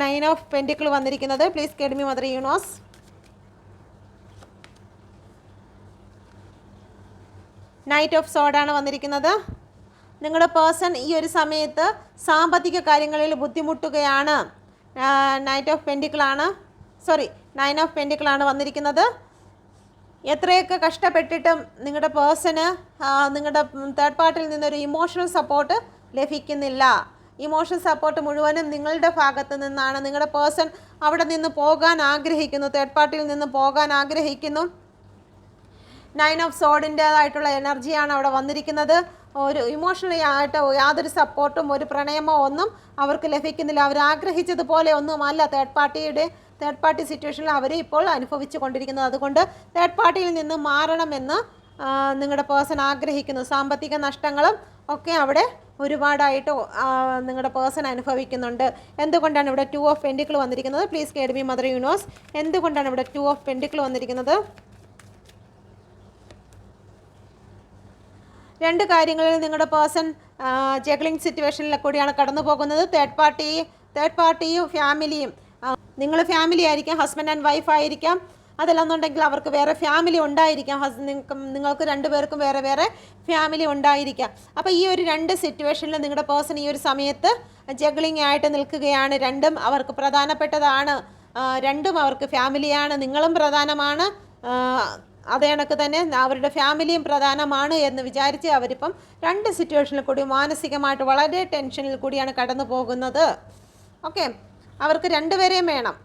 9 ഓഫ് പെൻറ്റിക്കിൾ വന്നിരിക്കുന്നത്? Please guide me mother universe. Knight of സോഡാണ് വന്നിരിക്കുന്നത്. നിങ്ങളുടെ പേഴ്സൺ ഈ ഒരു സമയത്ത് സാമ്പത്തിക കാര്യങ്ങളിൽ ബുദ്ധിമുട്ടുകയാണ്. 9 ഓഫ് പെൻറ്റിക്കിളാണ് വന്നിരിക്കുന്നത്. എത്രയൊക്കെ കഷ്ടപ്പെട്ടിട്ടും നിങ്ങളുടെ പേഴ്സണ് നിങ്ങളുടെ തേർഡ് പാർട്ടിയിൽ നിന്നൊരു ഇമോഷണൽ സപ്പോർട്ട് ലഭിക്കുന്നില്ല. ഇമോഷണൽ സപ്പോർട്ട് മുഴുവനും നിങ്ങളുടെ ഭാഗത്ത് നിന്നാണ്. നിങ്ങളുടെ പേഴ്സൺ അവിടെ നിന്ന് പോകാൻ ആഗ്രഹിക്കുന്നു, തേർഡ് പാർട്ടിയിൽ നിന്ന് പോകാൻ ആഗ്രഹിക്കുന്നു. 9 ഓഫ് സോഡിൻ്റേതായിട്ടുള്ള എനർജിയാണ് അവിടെ വന്നിരിക്കുന്നത്. ഒരു ഇമോഷണലി ആയിട്ട് യാതൊരു സപ്പോർട്ടും ഒരു പ്രണയമോ ഒന്നും അവർക്ക് ലഭിക്കുന്നില്ല. അവർ ആഗ്രഹിച്ചതുപോലെ ഒന്നുമല്ല തേർഡ് പാർട്ടി സിറ്റുവേഷനിൽ അവർ ഇപ്പോൾ അനുഭവിച്ചു കൊണ്ടിരിക്കുന്നത്. അതുകൊണ്ട് തേർഡ് പാർട്ടിയിൽ നിന്ന് മാറണമെന്ന് നിങ്ങളുടെ പേഴ്സൺ ആഗ്രഹിക്കുന്നു. സാമ്പത്തിക നഷ്ടങ്ങളും ഒക്കെ അവിടെ ഒരുപാടായിട്ട് നിങ്ങളുടെ പേഴ്സൺ അനുഭവിക്കുന്നുണ്ട്. എന്തുകൊണ്ടാണ് ഇവിടെ 2 ഓഫ് പെൻറ്റിക്കിൾ വന്നിരിക്കുന്നത്? Please guide me mother universe. എന്തുകൊണ്ടാണ് ഇവിടെ 2 ഓഫ് പെൻറ്റിക്കിൾ വന്നിരിക്കുന്നത്? രണ്ട് കാര്യങ്ങളിൽ നിങ്ങളുടെ പേഴ്സൺ ജഗ്ലിംഗ് സിറ്റുവേഷനിൽ കൂടിയാണ് കടന്നു പോകുന്നത്. തേർഡ് പാർട്ടിയും ഫാമിലിയും, നിങ്ങൾ ഫാമിലി ആയിരിക്കാം, ഹസ്ബൻഡ് ആൻഡ് വൈഫ് ആയിരിക്കാം, അതല്ലെന്നുണ്ടെങ്കിൽ അവർക്ക് വേറെ ഫാമിലി ഉണ്ടായിരിക്കാം, നിങ്ങൾക്ക് രണ്ടുപേർക്കും വേറെ വേറെ ഫാമിലി ഉണ്ടായിരിക്കാം. അപ്പോൾ ഈ ഒരു രണ്ട് സിറ്റുവേഷനിൽ നിങ്ങളുടെ പേഴ്സൺ ഈ ഒരു സമയത്ത് ജഗ്ലിംഗ് ആയിട്ട് നിൽക്കുകയാണ്. രണ്ടും അവർക്ക് പ്രധാനപ്പെട്ടതാണ്, രണ്ടും അവർക്ക് ഫാമിലിയാണ്, നിങ്ങളും പ്രധാനമാണ്, അതേ കണക്ക് തന്നെ അവരുടെ ഫാമിലിയും പ്രധാനമാണ് എന്ന് വിചാരിച്ച് അവരിപ്പം രണ്ട് സിറ്റുവേഷനിൽ കൂടി മാനസികമായിട്ട് വളരെ ടെൻഷനിൽ കൂടിയാണ് കടന്നു പോകുന്നത്. ഓക്കെ, അവർക്ക് രണ്ടുപേരെയും വേണം,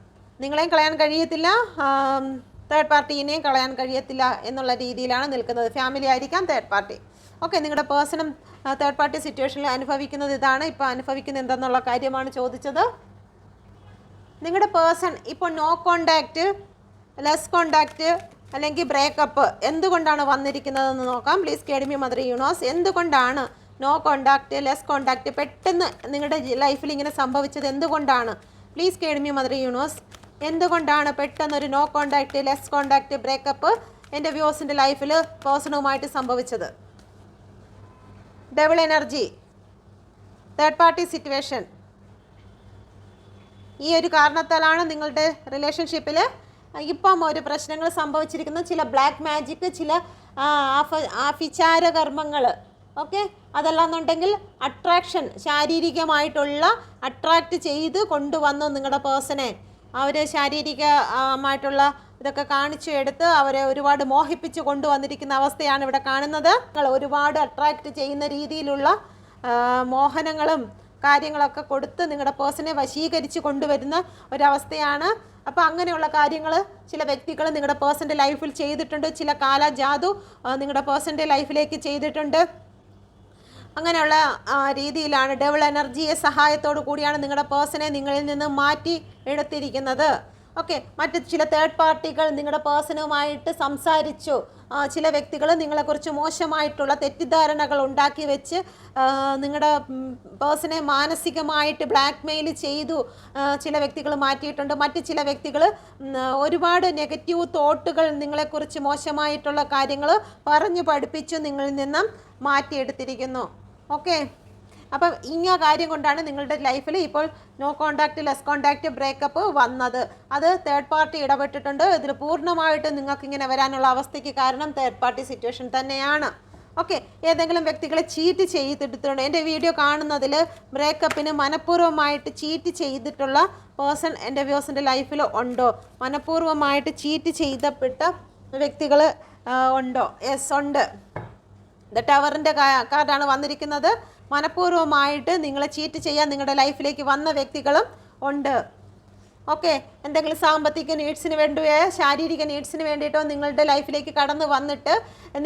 നിങ്ങളെയും കളയാൻ കഴിയത്തില്ല, തേർഡ് പാർട്ടീനെയും കളയാൻ കഴിയത്തില്ല എന്നുള്ള രീതിയിലാണ് നിൽക്കുന്നത്. ഫാമിലി ആയിരിക്കാം, തേർഡ് പാർട്ടി. ഓക്കെ, നിങ്ങളുടെ പേഴ്സണും തേർഡ് പാർട്ടി സിറ്റുവേഷനിൽ അനുഭവിക്കുന്നത് ഇതാണ്. ഇപ്പോൾ അനുഭവിക്കുന്നത് എന്തെന്നുള്ള കാര്യമാണ് ചോദിച്ചത്. നിങ്ങളുടെ പേഴ്സൺ ഇപ്പോൾ നോ കോണ്ടാക്റ്റ്, ലെസ് കോണ്ടാക്റ്റ് അല്ലെങ്കിൽ ബ്രേക്കപ്പ് എന്തുകൊണ്ടാണ് വന്നിരിക്കുന്നതെന്ന് നോക്കാം. Please guide me mother universe. എന്തുകൊണ്ടാണ് നോ കോണ്ടാക്റ്റ്, ലെസ് കോണ്ടാക്റ്റ് പെട്ടെന്ന് നിങ്ങളുടെ ലൈഫിൽ ഇങ്ങനെ സംഭവിച്ചത് എന്തുകൊണ്ടാണ്? Please guide me mother universe. എന്തുകൊണ്ടാണ് പെട്ടെന്നൊരു no contact, less contact, breakup എൻ്റെ വ്യൂസിൻ്റെ ലൈഫിൽ പേഴ്സണുമായിട്ട് സംഭവിച്ചത്? Double energy, third party situation. ഈ ഒരു കാരണത്താലാണ് നിങ്ങളുടെ റിലേഷൻഷിപ്പിൽ ഇപ്പം ഒരു പ്രശ്നങ്ങൾ സംഭവിച്ചിരിക്കുന്നത്. ചില ബ്ലാക്ക് മാജിക്, ചില ആഭിചാര കർമ്മങ്ങൾ. ഓക്കെ, അതല്ലാന്നുണ്ടെങ്കിൽ അട്രാക്ഷൻ, ശാരീരികമായിട്ടുള്ള അട്രാക്റ്റ് ചെയ്ത് കൊണ്ടുവന്നു നിങ്ങളുടെ പേഴ്സണെ. അവർ ശാരീരികമായിട്ടുള്ള ഇതൊക്കെ കാണിച്ചു എടുത്ത് അവരെ ഒരുപാട് മോഹിപ്പിച്ച് കൊണ്ടുവന്നിരിക്കുന്ന അവസ്ഥയാണ് ഇവിടെ കാണുന്നത്. നിങ്ങൾ ഒരുപാട് അട്രാക്റ്റ് ചെയ്യുന്ന രീതിയിലുള്ള മോഹനങ്ങളും കാര്യങ്ങളൊക്കെ കൊടുത്ത് നിങ്ങളുടെ പേഴ്സണെ വശീകരിച്ച് കൊണ്ടുവരുന്ന ഒരവസ്ഥയാണ്. അപ്പോൾ അങ്ങനെയുള്ള കാര്യങ്ങൾ ചില വ്യക്തികൾ നിങ്ങളുടെ പേഴ്സൻ്റെ ലൈഫിൽ ചെയ്തിട്ടുണ്ട്. ചില കാലജാതു നിങ്ങളുടെ പേഴ്സൻ്റെ ലൈഫിലേക്ക് ചെയ്തിട്ടുണ്ട്. അങ്ങനെയുള്ള രീതിയിലാണ് ഡബിൾ എനർജിയെ സഹായത്തോടു കൂടിയാണ് നിങ്ങളുടെ പേഴ്സണെ നിങ്ങളിൽ നിന്ന് മാറ്റി എടുത്തിരിക്കുന്നത്. ഓക്കെ, മറ്റ് ചില തേർഡ് പാർട്ടികൾ നിങ്ങളുടെ പേഴ്സണുമായിട്ട് സംസാരിച്ചു. ചില വ്യക്തികൾ നിങ്ങളെക്കുറിച്ച് മോശമായിട്ടുള്ള തെറ്റിദ്ധാരണകൾ ഉണ്ടാക്കി വെച്ച് നിങ്ങളുടെ പേഴ്സണെ മാനസികമായിട്ട് ബ്ലാക്ക് മെയിൽ ചെയ്തു ചില വ്യക്തികൾ മാറ്റിയിട്ടുണ്ട്. മറ്റ് ചില വ്യക്തികൾ ഒരുപാട് നെഗറ്റീവ് തോട്ടുകൾ നിങ്ങളെക്കുറിച്ച് മോശമായിട്ടുള്ള കാര്യങ്ങൾ പറഞ്ഞു പഠിപ്പിച്ചു നിങ്ങളിൽ നിന്നും മാറ്റിയെടുത്തിരിക്കുന്നു. ഓക്കെ, അപ്പം ഇങ്ങനെ കാര്യം കൊണ്ടാണ് നിങ്ങളുടെ ലൈഫിൽ ഇപ്പോൾ no contact, less contact, breakup വന്നത്. അത് തേർഡ് പാർട്ടി ഇടപെട്ടിട്ടുണ്ട്. ഇതിൽ പൂർണ്ണമായിട്ട് നിങ്ങൾക്ക് ഇങ്ങനെ വരാനുള്ള അവസ്ഥയ്ക്ക് കാരണം തേർഡ് പാർട്ടി സിറ്റുവേഷൻ തന്നെയാണ്. ഓക്കെ, ഏതെങ്കിലും വ്യക്തികളെ ചീറ്റ് ചെയ്തിട്ടുണ്ട്. എൻ്റെ വീഡിയോ കാണുന്നതിൽ ബ്രേക്കപ്പിന് മനഃപൂർവ്വമായിട്ട് ചീറ്റ് ചെയ്തിട്ടുള്ള പേഴ്സൺ എൻ്റെ വ്യൂസിൻ്റെ ലൈഫിൽ ഉണ്ടോ? മനഃപൂർവ്വമായിട്ട് ചീറ്റ് ചെയ്തപ്പെട്ട വ്യക്തികൾ ഉണ്ടോ? യെസ്, ഉണ്ട്. ദ ടവറിൻ്റെ കാർഡാണ് വന്നിരിക്കുന്നത്. മനഃപൂർവ്വമായിട്ട് നിങ്ങളെ ചീറ്റ് ചെയ്യാൻ നിങ്ങളുടെ ലൈഫിലേക്ക് വന്ന വ്യക്തികളും ഉണ്ട്. ഓക്കെ, എന്തെങ്കിലും സാമ്പത്തിക നീഡ്സിന് വേണ്ടിയോ ശാരീരിക നീഡ്സിന് വേണ്ടിയിട്ടോ നിങ്ങളുടെ ലൈഫിലേക്ക് കടന്നു വന്നിട്ട്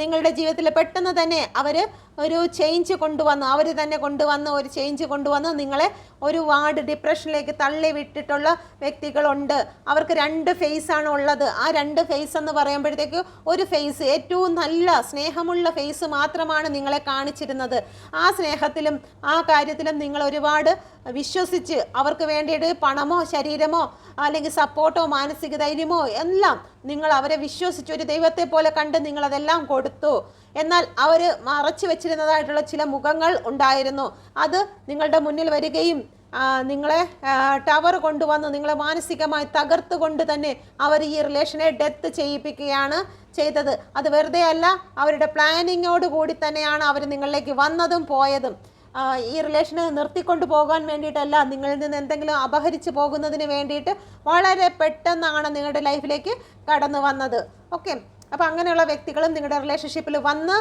നിങ്ങളുടെ ജീവിതത്തിൽ പെട്ടെന്ന് തന്നെ അവർ ഒരു ചേഞ്ച് കൊണ്ടുവന്നു, അവർ തന്നെ കൊണ്ടുവന്ന് ഒരു ചേഞ്ച് കൊണ്ടുവന്ന് നിങ്ങളെ ഒരുപാട് ഡിപ്രഷനിലേക്ക് തള്ളി വിട്ടിട്ടുള്ള വ്യക്തികളുണ്ട്. അവർക്ക് രണ്ട് ഫേസാണ് ഉള്ളത്. ആ രണ്ട് ഫേസ് എന്ന് പറയുമ്പോഴത്തേക്ക് ഒരു ഫേസ് ഏറ്റവും നല്ല സ്നേഹമുള്ള ഫേസ് മാത്രമാണ് നിങ്ങളെ കാണിച്ചിരുന്നത്. ആ സ്നേഹത്തിലും ആ കാര്യത്തിലും നിങ്ങൾ ഒരുപാട് വിശ്വസിച്ച് അവർക്ക് വേണ്ടിയിട്ട് പണമോ ശരീരമോ അല്ലെങ്കിൽ സപ്പോർട്ടോ മാനസിക ധൈര്യമോ എല്ലാം നിങ്ങൾ അവരെ വിശ്വസിച്ച് ഒരു ദൈവത്തെ പോലെ കണ്ട് നിങ്ങളതെല്ലാം കൊടുത്തു. എന്നാൽ അവർ മറച്ചു വെച്ചിരുന്നതായിട്ടുള്ള ചില മുഖങ്ങൾ ഉണ്ടായിരുന്നു. അത് നിങ്ങളുടെ മുന്നിൽ വരികയും നിങ്ങളെ ടവർ കൊണ്ടുവന്ന് നിങ്ങളെ മാനസികമായി തകർത്തുകൊണ്ട് തന്നെ അവർ ഈ റിലേഷനെ ഡെത്ത് ചെയ്യിപ്പിക്കുകയാണ് ചെയ്തത്. അത് വെറുതെ അല്ല, അവരുടെ പ്ലാനിങ്ങോട് കൂടി തന്നെയാണ് അവർ നിങ്ങളിലേക്ക് വന്നതും പോയതും. ഈ റിലേഷനെ നിർത്തിക്കൊണ്ട് പോകാൻ വേണ്ടിയിട്ടല്ല, നിങ്ങളിൽ നിന്ന് എന്തെങ്കിലും അപഹരിച്ച് പോകുന്നതിന് വേണ്ടിയിട്ട് വളരെ പെട്ടെന്നാണ് നിങ്ങളുടെ ലൈഫിലേക്ക് കടന്നു വന്നത്. ഓക്കെ, അപ്പോൾ അങ്ങനെയുള്ള വ്യക്തികളും നിങ്ങളുടെ റിലേഷൻഷിപ്പിൽ വന്ന്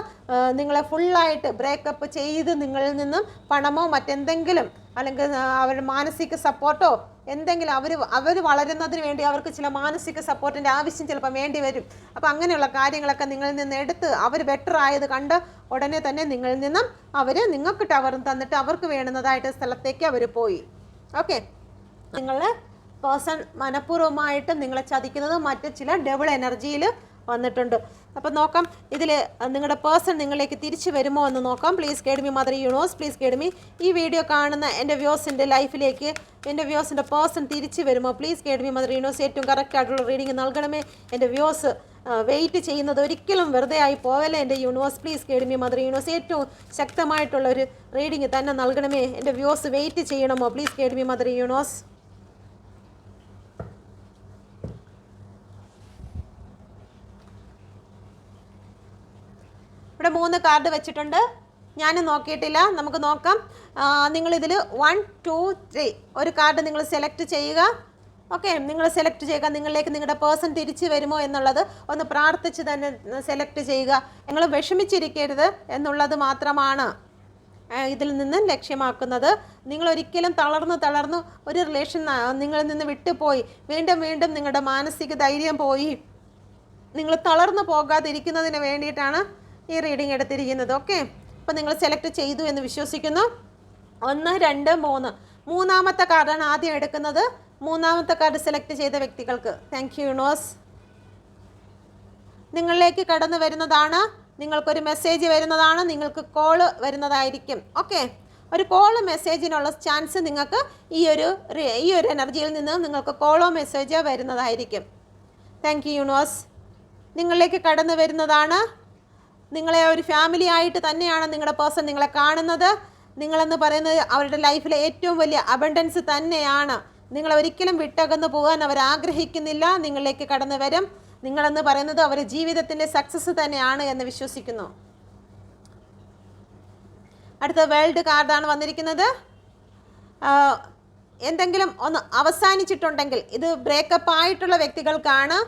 നിങ്ങളെ ഫുള്ളായിട്ട് ബ്രേക്കപ്പ് ചെയ്ത് നിങ്ങളിൽ നിന്നും പണമോ മറ്റെന്തെങ്കിലും അല്ലെങ്കിൽ അവരുടെ മാനസിക സപ്പോർട്ടോ എന്തെങ്കിലും അവർ വളരുന്നതിന് വേണ്ടി അവർക്ക് ചില മാനസിക സപ്പോർട്ടിൻ്റെ ആവശ്യം ചിലപ്പോൾ വേണ്ടി വരും. അപ്പോൾ അങ്ങനെയുള്ള കാര്യങ്ങളൊക്കെ നിങ്ങളിൽ നിന്ന് എടുത്ത് അവർ ബെറ്റർ ആയത് കണ്ട് ഉടനെ തന്നെ നിങ്ങളിൽ നിന്നും നിങ്ങൾക്ക് ടവറും തന്നിട്ട് അവർക്ക് വേണ്ടുന്നതായിട്ട് സ്ഥലത്തേക്ക് അവർ പോയി. ഓക്കെ, നിങ്ങളുടെ പേഴ്സൺ മനഃപൂർവ്വമായിട്ട് നിങ്ങളെ ചതിക്കുന്നത് മറ്റ് ചില ഡബിൾ എനർജിയിൽ വന്നിട്ടുണ്ട്. അപ്പോൾ നോക്കാം ഇതിൽ നിങ്ങളുടെ പേഴ്സൺ നിങ്ങളിലേക്ക് തിരിച്ചു വരുമോ എന്ന് നോക്കാം. Please guide me mother universe, please guide me. ഈ വീഡിയോ കാണുന്ന എൻ്റെ വ്യൂസിൻ്റെ ലൈഫിലേക്ക് എൻ്റെ വ്യൂസിൻ്റെ പേഴ്സൺ തിരിച്ചു വരുമോ? Please guide me mother universe. ഏറ്റവും കറക്റ്റായിട്ടുള്ള റീഡിങ് നൽകണമേ. എൻ്റെ വ്യൂസ് വെയിറ്റ് ചെയ്യുന്നത് ഒരിക്കലും വെറുതെ ആയി പോവല്ലേ എൻ്റെ universe. Please guide me mother universe. ഏറ്റവും ശക്തമായിട്ടുള്ള ഒരു റീഡിങ് തന്നെ നൽകണമേ. എൻ്റെ വ്യൂസ് വെയിറ്റ് ചെയ്യണമോ? Please guide me mother universe. ഇവിടെ 3 കാർഡ് വെച്ചിട്ടുണ്ട്. ഞാനും നോക്കിയിട്ടില്ല, നമുക്ക് നോക്കാം. നിങ്ങളിതിൽ 1, 2, 3 ഒരു കാർഡ് നിങ്ങൾ സെലക്ട് ചെയ്യുക. ഓക്കെ, നിങ്ങൾ സെലക്ട് ചെയ്യുക. നിങ്ങളിലേക്ക് നിങ്ങളുടെ പേഴ്സൺ തിരിച്ചു വരുമോ എന്നുള്ളത് ഒന്ന് പ്രാർത്ഥിച്ച് തന്നെ സെലക്ട് ചെയ്യുക. നിങ്ങൾ വിഷമിച്ചിരിക്കരുത് എന്നുള്ളത് മാത്രമാണ് ഇതിൽ നിന്ന് ലക്ഷ്യമാക്കുന്നത്. നിങ്ങൾ ഒരിക്കലും തളർന്നു ഒരു റിലേഷൻ നിങ്ങളിൽ നിന്ന് വിട്ടുപോയി വീണ്ടും നിങ്ങളുടെ മാനസിക ധൈര്യം പോയി നിങ്ങൾ തളർന്നു പോകാതിരിക്കുന്നതിന് വേണ്ടിയിട്ടാണ് ഈ റീഡിംഗ് എടുത്തിരിക്കുന്നത്. ഓക്കെ, അപ്പോൾ നിങ്ങൾ സെലക്ട് ചെയ്തു എന്ന് വിശ്വസിക്കുന്നു. 1, 2, 3 മൂന്നാമത്തെ കാർഡാണ് ആദ്യം എടുക്കുന്നത്. മൂന്നാമത്തെ കാർഡ് സെലക്ട് ചെയ്ത വ്യക്തികൾക്ക് താങ്ക് യു യൂണിവേഴ്സ്. നിങ്ങളിലേക്ക് കടന്നു വരുന്നതാണ്, നിങ്ങൾക്കൊരു മെസ്സേജ് വരുന്നതാണ്, നിങ്ങൾക്ക് കോള് വരുന്നതായിരിക്കും. ഓക്കെ, ഒരു കോള് മെസ്സേജിനുള്ള ചാൻസ് നിങ്ങൾക്ക് ഈ ഒരു എനർജിയിൽ നിന്ന് നിങ്ങൾക്ക് കോളോ മെസ്സേജോ വരുന്നതായിരിക്കും. Thank you universe. നിങ്ങളിലേക്ക് കടന്നു വരുന്നതാണ്. നിങ്ങളെ ഒരു ഫാമിലി ആയിട്ട് തന്നെയാണ് നിങ്ങളുടെ പേഴ്സൺ നിങ്ങളെ കാണുന്നത്. നിങ്ങളെന്ന് പറയുന്നത് അവരുടെ ലൈഫിലെ ഏറ്റവും വലിയ അബണ്ടൻസ് തന്നെയാണ്. നിങ്ങളെ ഒരിക്കലും വിട്ടകന്ന് പോകാൻ അവർ ആഗ്രഹിക്കുന്നില്ല. നിങ്ങളിലേക്ക് കടന്നു വരും. നിങ്ങളെന്ന് പറയുന്നത് അവരുടെ ജീവിതത്തിൻ്റെ സക്സസ് തന്നെയാണ് എന്ന് വിശ്വസിക്കുന്നു. അടുത്ത വേൾഡ് കാർഡാണ് വന്നിരിക്കുന്നത്. എന്തെങ്കിലും ഒന്ന് അവസാനിച്ചിട്ടുണ്ടെങ്കിൽ, ഇത് ബ്രേക്കപ്പ് ആയിട്ടുള്ള വ്യക്തികൾക്കാണ്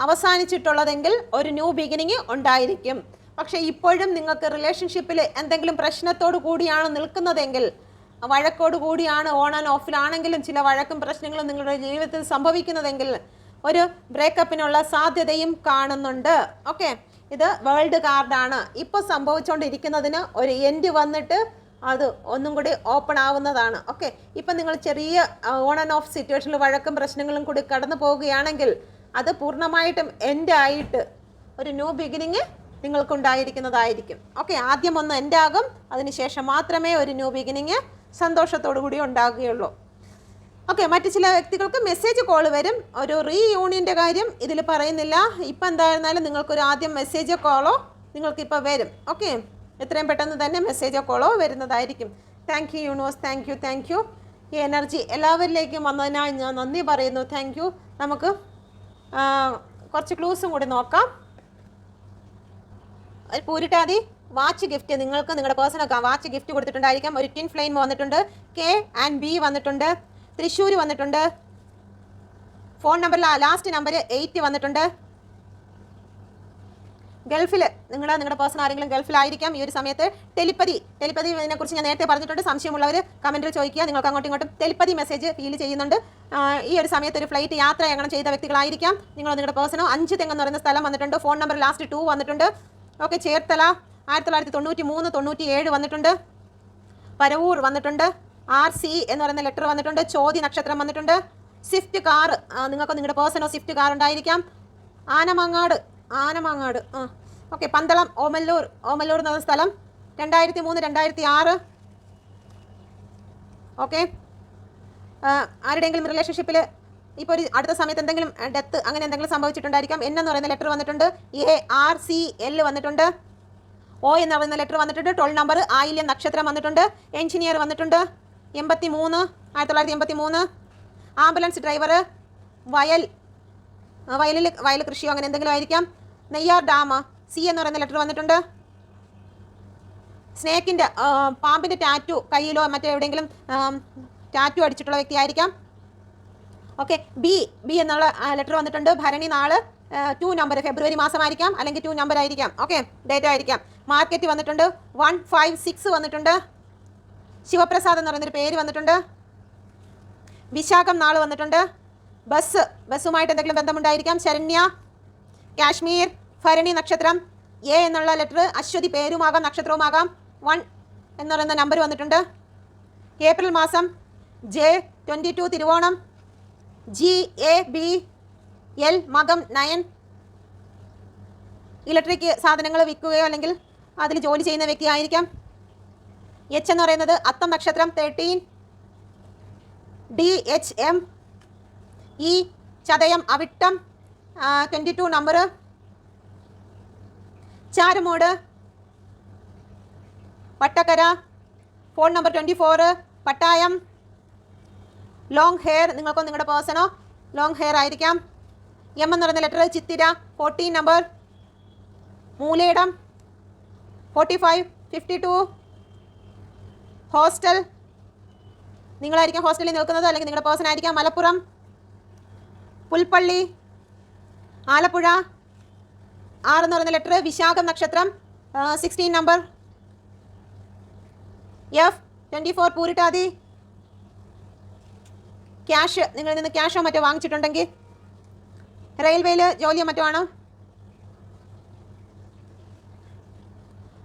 അവസാനിച്ചിട്ടുള്ളതെങ്കിൽ ഒരു ന്യൂ ബിഗിനിങ് ഉണ്ടായിരിക്കും. പക്ഷേ ഇപ്പോഴും നിങ്ങൾക്ക് റിലേഷൻഷിപ്പിൽ എന്തെങ്കിലും പ്രശ്നത്തോടു കൂടിയാണ് നിൽക്കുന്നതെങ്കിൽ, വഴക്കോട് കൂടിയാണ്, ഓൺ ആൻഡ് ഓഫിലാണെങ്കിലും ചില വഴക്കും പ്രശ്നങ്ങളും നിങ്ങളുടെ ജീവിതത്തിൽ സംഭവിക്കുന്നതെങ്കിൽ ഒരു ബ്രേക്കപ്പിനുള്ള സാധ്യതയും കാണുന്നുണ്ട്. ഓക്കെ, ഇത് വേൾഡ് കാർഡാണ്. ഇപ്പോൾ സംഭവിച്ചുകൊണ്ടിരിക്കുന്നതിന് ഒരു എൻഡ് വന്നിട്ട് അത് ഒന്നും കൂടി ഓപ്പൺ ആവുന്നതാണ്. ഓക്കെ, ഇപ്പം നിങ്ങൾ ചെറിയ ഓൺ ആൻഡ് ഓഫ് സിറ്റുവേഷനിൽ വഴക്കും പ്രശ്നങ്ങളും കൂടി കടന്നു പോവുകയാണെങ്കിൽ അത് പൂർണ്ണമായിട്ടും എൻഡ് ആയിട്ട് ഒരു ന്യൂ ബിഗിനിങ് നിങ്ങൾക്കുണ്ടായിരിക്കുന്നതായിരിക്കും. ഓക്കെ, ആദ്യം ഒന്ന് എൻഡ് ആകും, അതിനുശേഷം മാത്രമേ ഒരു ന്യൂ ബിഗിനിങ് സന്തോഷത്തോടു കൂടി ഉണ്ടാകുകയുള്ളൂ. ഓക്കെ, മറ്റു ചില വ്യക്തികൾക്ക് മെസ്സേജ് കോൾ വരും. ഒരു റീയൂണിയൻ്റെ കാര്യം ഇതിൽ പറയുന്നില്ല. ഇപ്പം എന്തായിരുന്നാലും നിങ്ങൾക്കൊരു ആദ്യം മെസ്സേജോ കോളോ നിങ്ങൾക്കിപ്പോൾ വരും. ഓക്കെ, എത്രയും പെട്ടെന്ന് തന്നെ മെസ്സേജോ കോളോ വരുന്നതായിരിക്കും. Thank you universe. Thank U. ഈ എനർജി എല്ലാവരിലേക്കും വന്നതിനായി ഞാൻ നന്ദി പറയുന്നു. Thank you. നമുക്ക് കുറച്ച് ക്ലൂസും കൂടി നോക്കാം. ഒരു പൂരിട്ടാതി വാച്ച് ഗിഫ്റ്റ് നിങ്ങൾക്ക് നിങ്ങളുടെ പേഴ്സണൊക്കെ വാച്ച് ഗിഫ്റ്റ് കൊടുത്തിട്ടുണ്ടായിരിക്കാം. ഒരു ടിൻ ഫ്ലെയിം വന്നിട്ടുണ്ട്, K&B വന്നിട്ടുണ്ട്, തൃശ്ശൂർ വന്നിട്ടുണ്ട്, ഫോൺ നമ്പറിൽ ലാസ്റ്റ് നമ്പർ 8 വന്നിട്ടുണ്ട്. ഗൾഫിൽ നിങ്ങളുടെ പേഴ്സൺ ആരെങ്കിലും ഗൾഫിലായിരിക്കാം ഈ ഒരു സമയത്ത്. ടെലിപ്പതിനെ കുറിച്ച് ഞാൻ നേരത്തെ പറഞ്ഞിട്ടുണ്ട്. സംശയമുള്ളവർ കമൻറ്റിൽ ചോദിക്കുക. നിങ്ങൾക്ക് അങ്ങോട്ടും ഇങ്ങോട്ടും ടെലിപ്പതി മെസ്സേജ് ഫീൽ ചെയ്യുന്നുണ്ട്. ഈ ഒരു സമയത്ത് ഒരു ഫ്ലൈറ്റ് യാത്ര അങ്ങനെ ചെയ്ത വ്യക്തികളായിരിക്കാം നിങ്ങളുടെ പേഴ്സണോ. 5 തെങ്ങെന്ന് പറയുന്ന സ്ഥലം വന്നിട്ടുണ്ട്. ഫോൺ നമ്പർ ലാസ്റ്റ് 2 വന്നിട്ടുണ്ട്. ഓക്കെ, ചേർത്തല 1993, 97 വന്നിട്ടുണ്ട്. പരവൂർ വന്നിട്ടുണ്ട്. RC എന്ന് പറയുന്ന ലെറ്റർ വന്നിട്ടുണ്ട്. ചോതി നക്ഷത്രം വന്നിട്ടുണ്ട്. സ്വിഫ്റ്റ് കാർ, നിങ്ങൾക്ക് നിങ്ങളുടെ പേഴ്സണോ സ്വിഫ്റ്റ് കാർ ഉണ്ടായിരിക്കാം. ആനമങ്ങാട് ഓക്കെ, പന്തളം ഓമല്ലൂർ എന്ന് പറയുന്ന സ്ഥലം 2003, 2006. ഓക്കെ, ആരുടെയെങ്കിലും റിലേഷൻഷിപ്പിൽ ഇപ്പോൾ ഒരു അടുത്ത സമയത്ത് എന്തെങ്കിലും ഡെത്ത് അങ്ങനെ എന്തെങ്കിലും സംഭവിച്ചിട്ടുണ്ടായിരിക്കാം. N എന്ന് പറയുന്ന ലെറ്റർ വന്നിട്ടുണ്ട്. ARCL വന്നിട്ടുണ്ട്. O എന്ന് പറയുന്ന ലെറ്റർ വന്നിട്ടുണ്ട്. 12 നമ്പർ ആയില്യം നക്ഷത്രം വന്നിട്ടുണ്ട്. എഞ്ചിനീയർ വന്നിട്ടുണ്ട്. 83, 1983. ആംബുലൻസ് ഡ്രൈവർ, വയൽ കൃഷിയോ അങ്ങനെ എന്തെങ്കിലും ആയിരിക്കാം. നെയ്യാർ ഡാം, C എന്ന് പറയുന്ന ലെറ്റർ വന്നിട്ടുണ്ട്. സ്നേക്കിൻ്റെ പാമ്പിൻ്റെ ടാറ്റു കയ്യിലോ മറ്റോ എവിടെയെങ്കിലും ടാറ്റു അടിച്ചിട്ടുള്ള വ്യക്തിയായിരിക്കാം. ഓക്കെ, ബി എന്നുള്ള ലെറ്റർ വന്നിട്ടുണ്ട്. ഭരണി നാള് 2 നമ്പർ ഫെബ്രുവരി മാസമായിരിക്കാം, അല്ലെങ്കിൽ 2 നമ്പർ ആയിരിക്കാം. ഓക്കെ, ഡേറ്റ് ആയിരിക്കാം. മാർക്കറ്റ് വന്നിട്ടുണ്ട്. 156 വന്നിട്ടുണ്ട്. ശിവപ്രസാദ് എന്ന് പറയുന്നൊരു പേര് വന്നിട്ടുണ്ട്. വിശാഖം നാള് വന്നിട്ടുണ്ട്. ബസ്സുമായിട്ട് എന്തെങ്കിലും ബന്ധമുണ്ടായിരിക്കാം. ശരണ്യ, കാശ്മീർ, ഭരണി നക്ഷത്രം. A എന്നുള്ള ലെറ്റർ അശ്വതി പേരുമാകാം നക്ഷത്രവുമാകാം. 1 എന്ന് പറയുന്ന നമ്പർ വന്നിട്ടുണ്ട്. ഏപ്രിൽ മാസം J22 തിരുവോണം. GABL മകം 9. ഇലക്ട്രിക് സാധനങ്ങൾ വിൽക്കുകയോ അല്ലെങ്കിൽ അതിൽ ജോലി ചെയ്യുന്ന വ്യക്തിയായിരിക്കാം. H എന്ന് പറയുന്നത് അത്തം നക്ഷത്രം 13. DHM E ചതയം അവിട്ടം 22 number. Charummoodu, Vattakkara, phone number 24. പട്ടായം. ലോങ് ഹെയർ, നിങ്ങൾക്കോ നിങ്ങളുടെ പേഴ്സണോ ലോങ് ഹെയർ ആയിരിക്കാം. M എന്ന് പറയുന്ന ലെറ്റർ ചിത്തിര 14 നമ്പർ. മൂലയിടം 45, 52. ഹോസ്റ്റൽ, നിങ്ങളായിരിക്കാം ഹോസ്റ്റലിൽ നിൽക്കുന്നത്, അല്ലെങ്കിൽ നിങ്ങളുടെ പേഴ്സൺ ആയിരിക്കാം. മലപ്പുറം, പുൽപ്പള്ളി, ആലപ്പുഴ, 6 എന്ന് പറയുന്ന ലെറ്റർ. വിശാഖം നക്ഷത്രം, 16 നമ്പർ. F24, പൂരിട്ടാതി. ക്യാഷ്, നിങ്ങളിൽ നിന്ന് ക്യാഷോ മറ്റോ വാങ്ങിച്ചിട്ടുണ്ടെങ്കിൽ. റെയിൽവേയിൽ ജോലിയോ മറ്റോ ആണോ?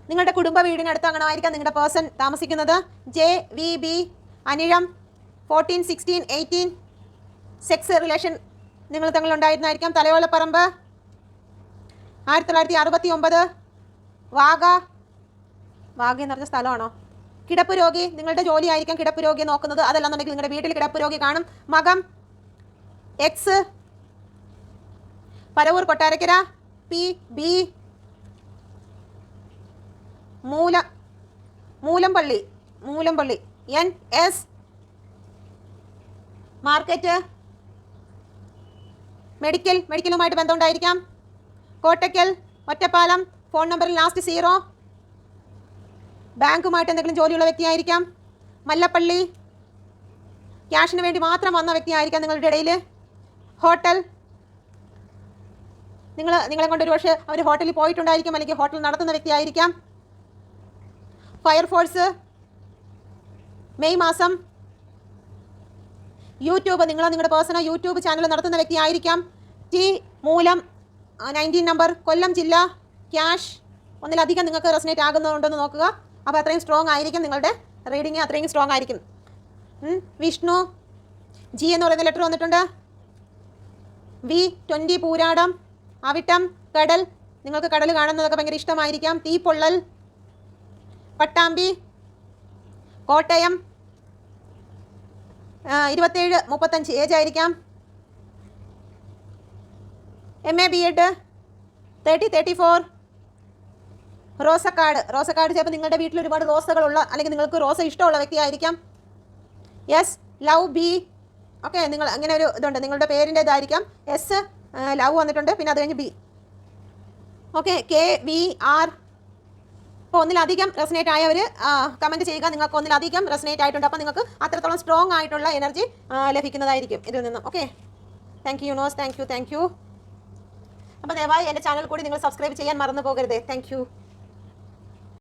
നിങ്ങളുടെ കുടുംബ വീടിനടുത്ത് അങ്ങനെ ആയിരിക്കാം നിങ്ങളുടെ പേഴ്സൺ താമസിക്കുന്നത്. JVB, അനിഴം, 14, 16, 18. സെക്സ് റിലേഷൻ നിങ്ങൾ തങ്ങളുണ്ടായിരുന്നായിരിക്കാം. തലയോലപ്പറമ്പ്, 1969. വാഗ എന്ന് പറഞ്ഞ സ്ഥലമാണോ? കിടപ്പ് രോഗി, നിങ്ങളുടെ ജോലി ആയിരിക്കാം കിടപ്പ് രോഗിയെ നോക്കുന്നത്. അതല്ലാന്നുണ്ടെങ്കിൽ നിങ്ങളുടെ വീട്ടിൽ കിടപ്പ് രോഗി കാണും. മകം, X. Paravur Kottarakkara, PB. Moolampilly, NS. Market, മെഡിക്കലുമായിട്ട് ബന്ധമുണ്ടായിരിക്കാം. കോട്ടയ്ക്കൽ, ഒറ്റപ്പാലം, ഫോൺ നമ്പറിൽ ലാസ്റ്റ് 0. ബാങ്കുമായിട്ട് എന്തെങ്കിലും ജോലിയുള്ള വ്യക്തിയായിരിക്കാം. മല്ലപ്പള്ളി, ക്യാഷിന് വേണ്ടി മാത്രം വന്ന വ്യക്തിയായിരിക്കാം നിങ്ങളുടെ ഇടയിൽ. ഹോട്ടൽ, നിങ്ങളെ കൊണ്ട് ഒരു പക്ഷേ അവർ ഹോട്ടലിൽ പോയിട്ടുണ്ടായിരിക്കും, അല്ലെങ്കിൽ ഹോട്ടൽ നടത്തുന്ന വ്യക്തിയായിരിക്കാം. ഫയർഫോഴ്സ്, മെയ് മാസം. യൂട്യൂബ്, നിങ്ങളുടെ പേഴ്സണൽ യൂട്യൂബ് ചാനൽ നടത്തുന്ന വ്യക്തിയായിരിക്കാം. T. മൂലം, 19 നമ്പർ. കൊല്ലം ജില്ല. ക്യാഷ്, ഒന്നിലധികം നിങ്ങൾക്ക് റെസനേറ്റ് ആകുന്നുണ്ടെന്ന് നോക്കുക. അപ്പോൾ അത്രയും സ്ട്രോങ് ആയിരിക്കും നിങ്ങളുടെ റീഡിങ്, അത്രയും സ്ട്രോങ് ആയിരിക്കും. വിഷ്ണു, G എന്ന് പറയുന്ന ലെറ്റർ വന്നിട്ടുണ്ട്. V20, പൂരാടം. അവിട്ടം, കടൽ, നിങ്ങൾക്ക് കടൽ കാണുന്നതൊക്കെ ഭയങ്കര ഇഷ്ടമായിരിക്കാം. തീപ്പൊള്ളൽ. പട്ടാമ്പി, കോട്ടയം, 27, 35 ഏജ് ആയിരിക്കാം. MA B.Ed, 30, 34. റോസക്കാട് ചിലപ്പോൾ നിങ്ങളുടെ വീട്ടിൽ ഒരുപാട് റോസകളുള്ള, അല്ലെങ്കിൽ നിങ്ങൾക്ക് റോസ ഇഷ്ടമുള്ള വ്യക്തിയായിരിക്കാം. യെസ്, ലവ് ബി. ഓക്കെ, നിങ്ങൾ അങ്ങനെ ഒരു ഇതുണ്ട്, നിങ്ങളുടെ പേരിൻ്റെ ഇതായിരിക്കാം. എസ്, ലവ് വന്നിട്ടുണ്ട്, പിന്നെ അത് കഴിഞ്ഞ് ബി. Okay, KVR. അപ്പോൾ ഒന്നിലധികം റെസനേറ്റ് ആയവർ കമൻറ്റ് ചെയ്യുക. നിങ്ങൾക്ക് ഒന്നിലധികം റെസനേറ്റ് ആയിട്ടുണ്ട്. അപ്പോൾ നിങ്ങൾക്ക് അത്രത്തോളം സ്ട്രോങ് ആയിട്ടുള്ള എനർജി ലഭിക്കുന്നതായിരിക്കും ഇതിൽ നിന്നും. Okay, thank you universe, thank U. അപ്പോൾ ദയവായി എൻ്റെ ചാനൽ കൂടി നിങ്ങൾ സബ്സ്ക്രൈബ് ചെയ്യാൻ മറന്നു പോകരുത്. Thank you.